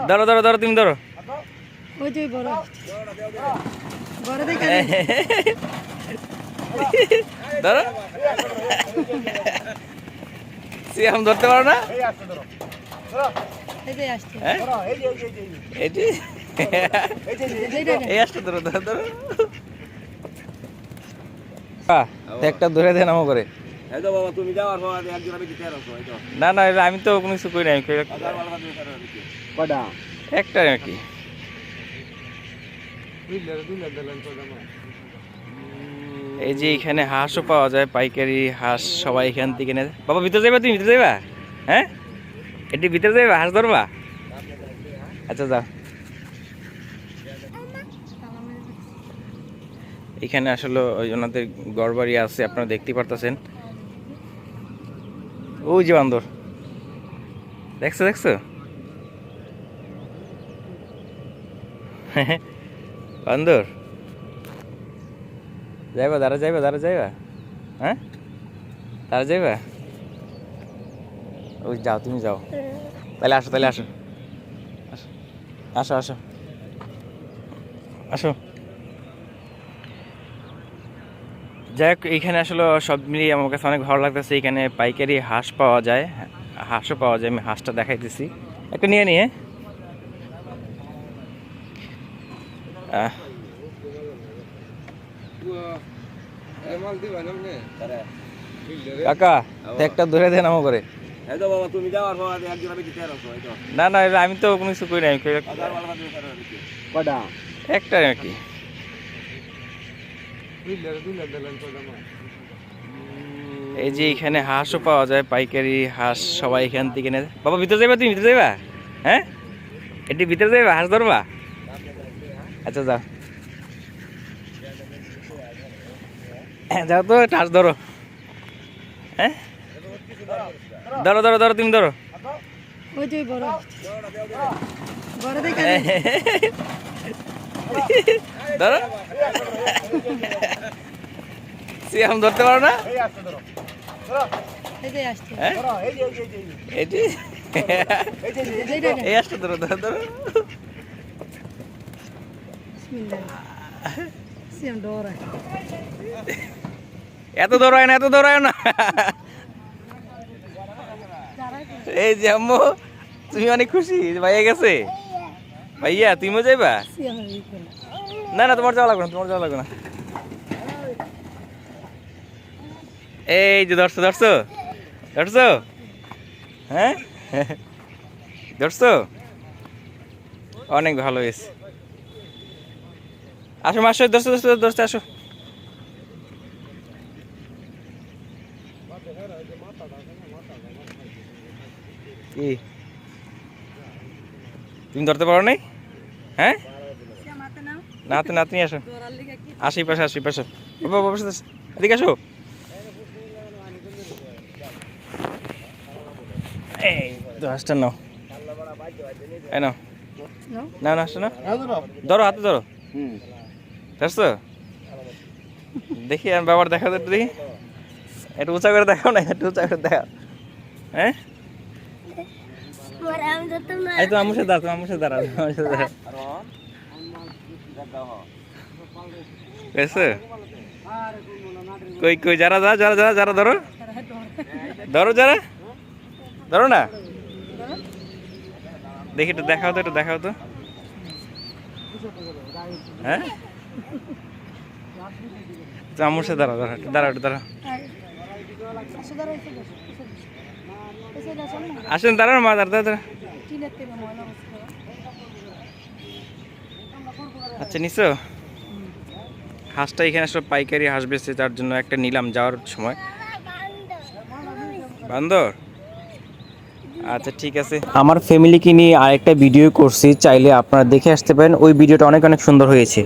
ধরো ধরো ধরো, তুমি ধরো। ওই যে বড় বড় দেখে ধরো। সিয়াম ধরতে পারো না? এই যে আসছে হ্যাঁ এটি এই আসতে ধরো ধরো ধরো। একটা ধরে দেন আমার করে। না না, আমি তো কোনো কিছু করি নাই। একটা নাকি? এই যে এখানে হাঁসও পাওয়া যায়, পাইকারি হাঁস সবাই এখান থেকে নেয়। বাবা ভিতরে যাইবা? তুমি ভিতরে যাইবা? হ্যাঁ, এটি ভিতরে যাইবা? হাঁস ধরবা? আচ্ছা যাও। এখানে আসলে ওই ওনাদের ঘরবাড়ি আছে, আপনারা দেখতে পারতেছেন। ওই যে বান্দর, দেখছো দেখছো? বান্দর যাইবা? দাঁড়া যাইবা? দাঁড়া যাইবা? হ্যাঁ, দাঁড়া যাইবা? ওই যাও, তুমি যাও। তাহলে আসো, তাহলে আসো, আসো আসো আসো। যাই হোক, এইখানে আসলে সব মিলিয়ে আমার কাছে অনেক ভালো লাগতেছে। এখানে পাইকারি হাঁস পাওয়া যায়, হাঁসও পাওয়া যায়। আমি হাঁসটা দেখাইতেছি, একটা নিয়ে নিয়ে। কাকা একটা ধরে দেন আমার করে। না না, আমি তো কোনো কিছু করি নাই। একটা নাকি? এই যে এখানে হাঁসও পাওয়া যায়, পাইকারি হাঁস সবাই এখান থেকে নেয়। বাবা ভিতরে যাইবা? তুমি ভিতরে যাইবা? হ্যাঁ, এটি ভিতরে যাইবা? হাঁস ধরবা? আচ্ছা যাও। যাও তো, হাঁস ধরো। হ্যাঁ, ধরো ধরো ধরো, তুমি ধরো। ওই যে বড় বড় দেখে ধরো। সিয়াম ধরতে পারো না? এই যে আসছে হ্যাঁ, এটি এই আসতে ধরো ধরো ধরো। বিসমিল্লাহ সিয়াম ডোরা এত দৌড়ায় না, এত দৌড়ায় না। এই যে আম্মু, তুমি অনেক খুশি ভাইয়া গেছে? ভাইয়া তুমিও যাইবা? না না, তোমার যাওয়া লাগবে না, তোমার যাওয়া লাগবে না। এই যে ধরছো ধরছো ধরছো, হ্যাঁ ধরছো, অনেক ভালো হয়েছে। আসো মাসো, ধরছো ধরছো ধরছো, আসো। কি তুমি ধরতে পারো নাই? হ্যাঁ, নাতে নাতনি আসো, আশি পাশে, আশি পাশে। এদিকে আসো। এই দশটা নাও, এই নাও। না না, আসো না, ধরো হাতে ধরো। ধরছো? দেখি আমি বাবার দেখা একটু দেখি, একটু উঁচা করে দেখাও না, একটু উঁচা করে দেখাও। হ্যাঁ, এই তো আমার সাথে দাঁড়াও, আমার সাথে দাঁড়াও, আমার সাথে দাঁড়াও। কই কই, যারা যারা যারা যারা যারা ধরো ধরো, যারা ধরো না, দেখি একটু দেখাও তো, একটু দেখাও তো। হ্যাঁ, আমার সাথে দাঁড়াও, দাঁড়াও দাঁড়াও, একটু দাঁড়াও। আসেন, দাঁড়ান মা, দাঁড়া দাঁড়া। আচ্ছা নিছো হাঁসটা? এখানে সব পাইকারি হাঁস বেচছে, তার জন্য একটা নিলাম যাওয়ার সময়। বান্দর, আচ্ছা ঠিক আছে। আমার ফ্যামিলিকে নিয়ে আরেকটা ভিডিও করছি, চাইলে আপনারা দেখে আসতে পারেন। ওই ভিডিওটা অনেক অনেক সুন্দর হয়েছে।